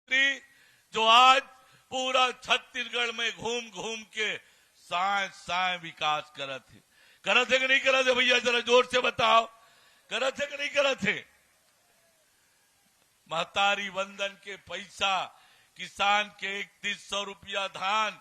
जो आज पूरा छत्तीसगढ़ में घूम घूम के साय विकास करत है कि नहीं करत है भैया, जरा जोर से बताओ, करत है कि नहीं करत है? महतारी वंदन के पैसा, किसान के 3100 रुपया धान,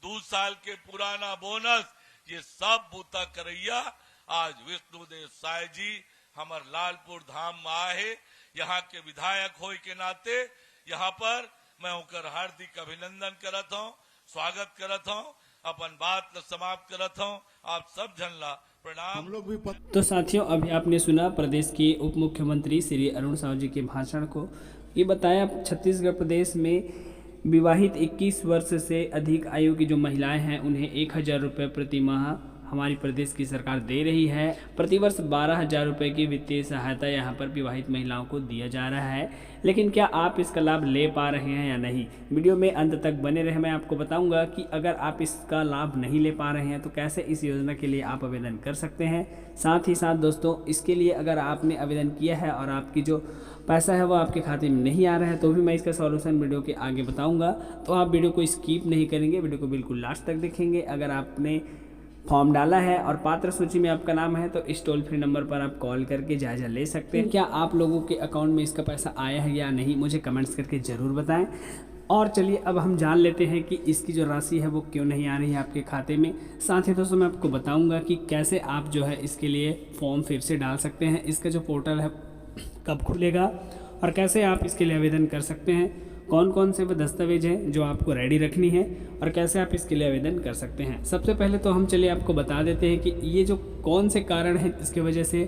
2 साल के पुराना बोनस, ये सब बूता करैया आज विष्णुदेव साय जी हमार लालपुर धाम में आए। यहाँ के विधायक होए के नाते यहाँ पर मैं उनकर हार्दिक अभिनंदन करत हूँ, स्वागत करत हूँ, अपन बात ल समाप्त करत हूँ। आप सब जन ला प्रणाम। हम लोग भी तो साथियों, अभी आपने सुना प्रदेश के उप मुख्यमंत्री श्री अरुण साव जी के भाषण को। ये बताया छत्तीसगढ़ प्रदेश में विवाहित 21 वर्ष से अधिक आयु की जो महिलाएं हैं उन्हें 1000 रुपये प्रति माह हमारी प्रदेश की सरकार दे रही है। प्रतिवर्ष 12,000 रुपये की वित्तीय सहायता यहाँ पर विवाहित महिलाओं को दिया जा रहा है। लेकिन क्या आप इसका लाभ ले पा रहे हैं या नहीं, वीडियो में अंत तक बने रहे। मैं आपको बताऊंगा कि अगर आप इसका लाभ नहीं ले पा रहे हैं तो कैसे इस योजना के लिए आप आवेदन कर सकते हैं। साथ ही साथ दोस्तों, इसके लिए अगर आपने आवेदन किया है और आपकी जो पैसा है वो आपके खाते में नहीं आ रहा है तो भी मैं इसका सॉल्यूशन वीडियो के आगे बताऊँगा। तो आप वीडियो को स्किप नहीं करेंगे, वीडियो को बिल्कुल लास्ट तक देखेंगे। अगर आपने फॉर्म डाला है और पात्र सूची में आपका नाम है तो इस टोल फ्री नंबर पर आप कॉल करके जायजा ले सकते हैं। क्या आप लोगों के अकाउंट में इसका पैसा आया है या नहीं, मुझे कमेंट्स करके ज़रूर बताएं। और चलिए अब हम जान लेते हैं कि इसकी जो राशि है वो क्यों नहीं आ रही है आपके खाते में। साथ ही दोस्तों मैं आपको बताऊंगा कि कैसे आप जो है इसके लिए फॉर्म फिर से डाल सकते हैं, इसका जो पोर्टल है कब खुलेगा और कैसे आप इसके लिए आवेदन कर सकते हैं, कौन कौन से वो दस्तावेज हैं जो आपको रेडी रखनी है और कैसे आप इसके लिए आवेदन कर सकते हैं। सबसे पहले तो हम चलिए आपको बता देते हैं कि ये जो कौन से कारण हैं जिसकी वजह से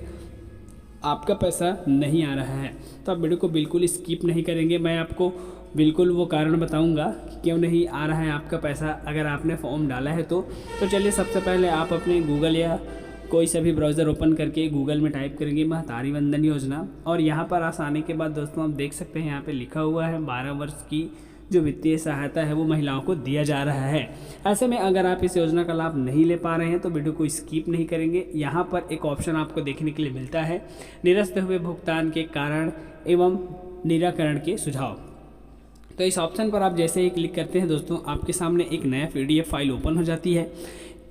आपका पैसा नहीं आ रहा है। तो आप वीडियो को बिल्कुल स्किप नहीं करेंगे, मैं आपको बिल्कुल वो कारण बताऊंगा कि क्यों नहीं आ रहा है आपका पैसा अगर आपने फॉर्म डाला है तो चलिए सबसे पहले आप अपने गूगल या कोई सा भी ब्राउज़र ओपन करके गूगल में टाइप करेंगे महतारी वंदन योजना, और यहाँ पर आने के बाद दोस्तों आप देख सकते हैं यहाँ पे लिखा हुआ है 12 वर्ष की जो वित्तीय सहायता है वो महिलाओं को दिया जा रहा है। ऐसे में अगर आप इस योजना का लाभ नहीं ले पा रहे हैं तो वीडियो को स्किप नहीं करेंगे। यहाँ पर एक ऑप्शन आपको देखने के लिए मिलता है निरस्त हुए भुगतान के कारण एवं निराकरण के सुझाव। तो इस ऑप्शन पर आप जैसे ही क्लिक करते हैं दोस्तों आपके सामने एक नया PDF फाइल ओपन हो जाती है।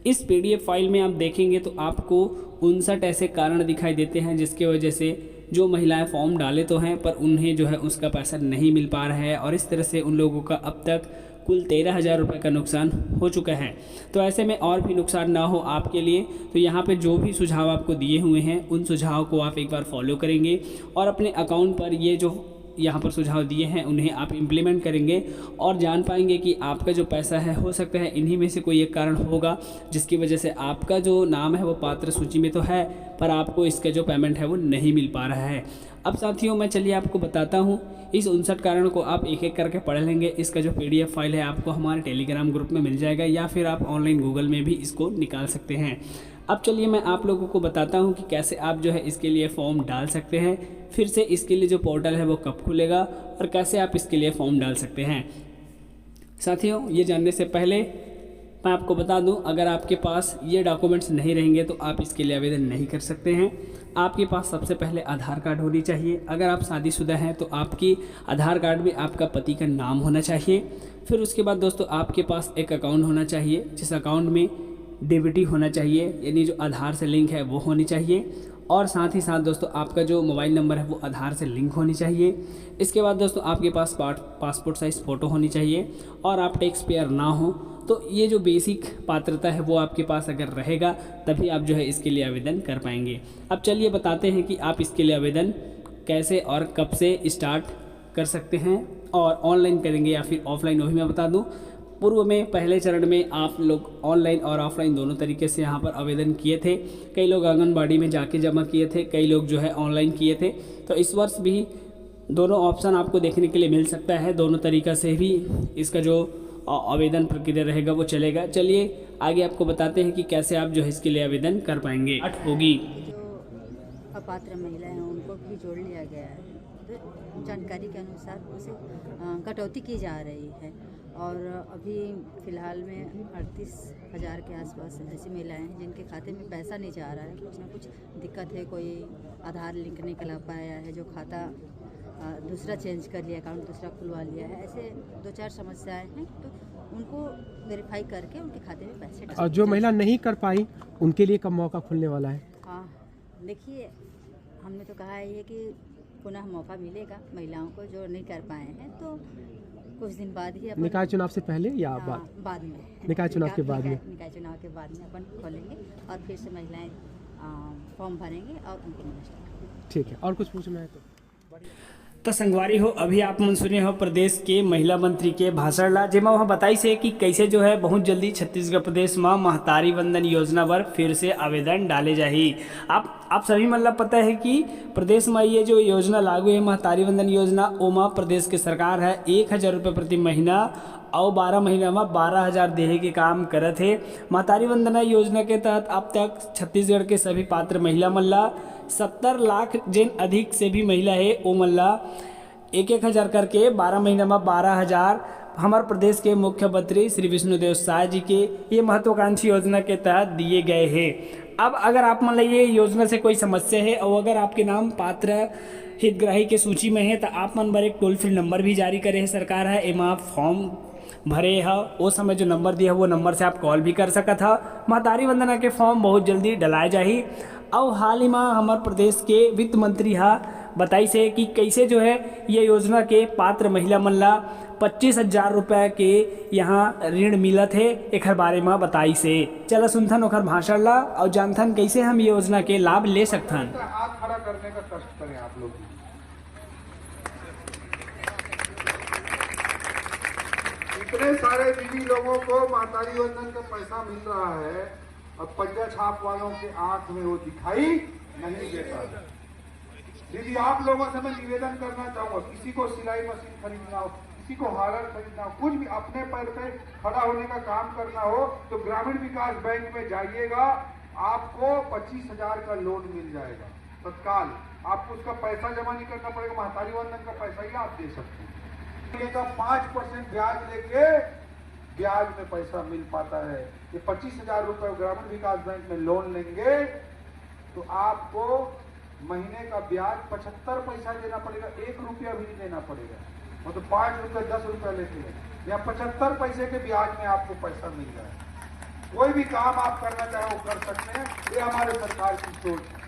इस PDF फाइल में आप देखेंगे तो आपको 59 ऐसे कारण दिखाई देते हैं जिसके वजह से जो महिलाएं फॉर्म डाले तो हैं पर उन्हें जो है उसका पैसा नहीं मिल पा रहा है, और इस तरह से उन लोगों का अब तक कुल 13,000 रुपये का नुकसान हो चुका है। तो ऐसे में और भी नुकसान ना हो आपके लिए तो यहाँ पे जो भी सुझाव आपको दिए हुए हैं उन सुझाव को आप एक बार फॉलो करेंगे और अपने अकाउंट पर ये जो यहाँ पर सुझाव दिए हैं उन्हें आप इम्प्लीमेंट करेंगे और जान पाएंगे कि आपका जो पैसा है हो सकता है इन्हीं में से कोई एक कारण होगा जिसकी वजह से आपका जो नाम है वो पात्र सूची में तो है पर आपको इसका जो पेमेंट है वो नहीं मिल पा रहा है। अब साथियों मैं चलिए आपको बताता हूँ इस 59 कारण को आप एक एक करके पढ़ लेंगे। इसका जो PDF फाइल है आपको हमारे टेलीग्राम ग्रुप में मिल जाएगा या फिर आप ऑनलाइन गूगल में भी इसको निकाल सकते हैं। अब चलिए मैं आप लोगों को बताता हूं कि कैसे आप जो है इसके लिए फॉर्म डाल सकते हैं, फिर से इसके लिए जो पोर्टल है वो कब खुलेगा और कैसे आप इसके लिए फॉर्म डाल सकते हैं। साथियों ये जानने से पहले मैं आपको बता दूं अगर आपके पास ये डॉक्यूमेंट्स नहीं रहेंगे तो आप इसके लिए आवेदन नहीं कर सकते हैं। आपके पास सबसे पहले आधार कार्ड होनी चाहिए। अगर आप शादीशुदा हैं तो आपकी आधार कार्ड में आपका पति का नाम होना चाहिए। फिर उसके बाद दोस्तों आपके पास एक अकाउंट होना चाहिए जिस अकाउंट में DBT होना चाहिए, यानी जो आधार से लिंक है वो होनी चाहिए। और साथ ही साथ दोस्तों आपका जो मोबाइल नंबर है वो आधार से लिंक होनी चाहिए। इसके बाद दोस्तों आपके पास पासपोर्ट साइज़ फ़ोटो होनी चाहिए और आप टैक्स पेयर ना हो। तो ये जो बेसिक पात्रता है वो आपके पास अगर रहेगा तभी आप जो है इसके लिए आवेदन कर पाएंगे। अब चलिए बताते हैं कि आप इसके लिए आवेदन कैसे और कब से स्टार्ट कर सकते हैं और ऑनलाइन करेंगे या फिर ऑफलाइन, वो भी मैं बता दूँ। पूर्व में पहले चरण में आप लोग ऑनलाइन और ऑफलाइन दोनों तरीके से यहाँ पर आवेदन किए थे। कई लोग आंगनबाड़ी में जाके जमा किए थे, कई लोग जो है ऑनलाइन किए थे। तो इस वर्ष भी दोनों ऑप्शन आपको देखने के लिए मिल सकता है। दोनों तरीक़ा से भी इसका जो आवेदन प्रक्रिया रहेगा वो चलेगा। चलिए आगे आपको बताते हैं कि कैसे आप जो है इसके लिए आवेदन कर पाएंगे। होगी जो अपात्र महिलाएं हैं उनको भी जोड़ लिया गया है। तो जानकारी के अनुसार उसे कटौती की जा रही है और अभी फ़िलहाल में 38,000 के आसपास ऐसी महिलाएं हैं जिनके खाते में पैसा नहीं जा रहा है। कुछ ना कुछ दिक्कत है, कोई आधार लिंक नहीं कर पाया है, जो खाता दूसरा चेंज कर लिया, अकाउंट दूसरा खुलवा लिया है। ऐसे 2-4 समस्याएं हैं, तो उनको वेरीफाई करके उनके खाते में पैसे और जो महिला नहीं कर पाई उनके लिए कब मौका खुलने वाला है? हाँ, देखिए, हमने तो कहा है ये कि पुनः मौका मिलेगा महिलाओं को जो नहीं कर पाए हैं, तो कुछ दिन बाद ही अपन निकाय चुनाव से पहले या बाद में निकाय चुनाव के बाद में निकाय चुनाव के बाद में अपन खोलेंगे और फिर से महिलाएं फॉर्म भरेंगे और उनको मिलेगा। ठीक है। और कुछ पूछना है तो संगवारी हो, अभी आप मन सुने हो प्रदेश के महिला मंत्री के भाषण ला, जेमा वहाँ बताई से कि कैसे जो है बहुत जल्दी छत्तीसगढ़ प्रदेश में महतारी वंदन योजना पर फिर से आवेदन डाले जाही। आप सभी मतलब पता है कि प्रदेश में ये जो योजना लागू है महतारी वंदन योजना, ओमा प्रदेश की सरकार है 1,000 रुपये प्रति महीना और 12 महीना में 12,000 देहे के काम करत है। महतारी वंदना योजना के तहत अब तक छत्तीसगढ़ के सभी पात्र महिला मल्ला 70 लाख जिन अधिक से भी महिला है वो मल्ला 1,000 करके 12 महीना में 12,000 हमारे प्रदेश के मुख्यमंत्री श्री विष्णुदेव साय जी के ये महत्वाकांक्षी योजना के तहत दिए गए हैं। अब अगर आप मान लीजिए योजना से कोई समस्या है और अगर आपके नाम पात्र हितग्राही के सूची में है तो आप मन पर एक टोल फ्री नंबर भी जारी करे है सरकार है, एमा आप फॉर्म भरे है वो समय जो नंबर दिया है वो नंबर से आप कॉल भी कर सकत है। महतारी वंदना के फॉर्म बहुत जल्दी डलाए जाही। और हाल ही में हमारे प्रदेश के वित्त मंत्री हा बताई से कि कैसे जो है ये योजना के पात्र महिला मन ला 25,000 रुपये के यहाँ ऋण मिलत है, एक बारे में बताई से। चला सुनथन ओखर भाषण ला और जानथन कैसे हम ये योजना के लाभ ले सकथन। हाथ खड़ा करने का कष्ट करें आप लोग। इतने सारे दीदी लोगों को महतारी वंदन का पैसा मिल रहा है और पंजा छाप वालों के आंख में वो दिखाई नहीं देता। दीदी आप लोगों से मैं निवेदन करना चाहूंगा, किसी को सिलाई मशीन खरीदना हो, किसी को हार्डवेयर खरीदना हो, कुछ भी अपने पैर पे खड़ा होने का काम करना हो तो ग्रामीण विकास बैंक में जाइएगा, आपको 25,000 का लोन मिल जाएगा तत्काल। आपको उसका पैसा जमा नहीं करना पड़ेगा, महतारी वंदन का पैसा ही आप दे सकते हैं। 5% ब्याज लेके ब्याज में पैसा मिल पाता है। ये 25,000 रुपये ग्रामीण विकास बैंक में लोन लेंगे तो आपको महीने का ब्याज 75 पैसा देना पड़ेगा, 1 रुपया भी नहीं देना पड़ेगा। मतलब 5 रुपये 10 रुपये लेते हैं या 75 पैसे के ब्याज में आपको पैसा मिल जाए। कोई भी काम आप करना चाहे वो कर सकते हैं, ये हमारे सरकार की सोच है।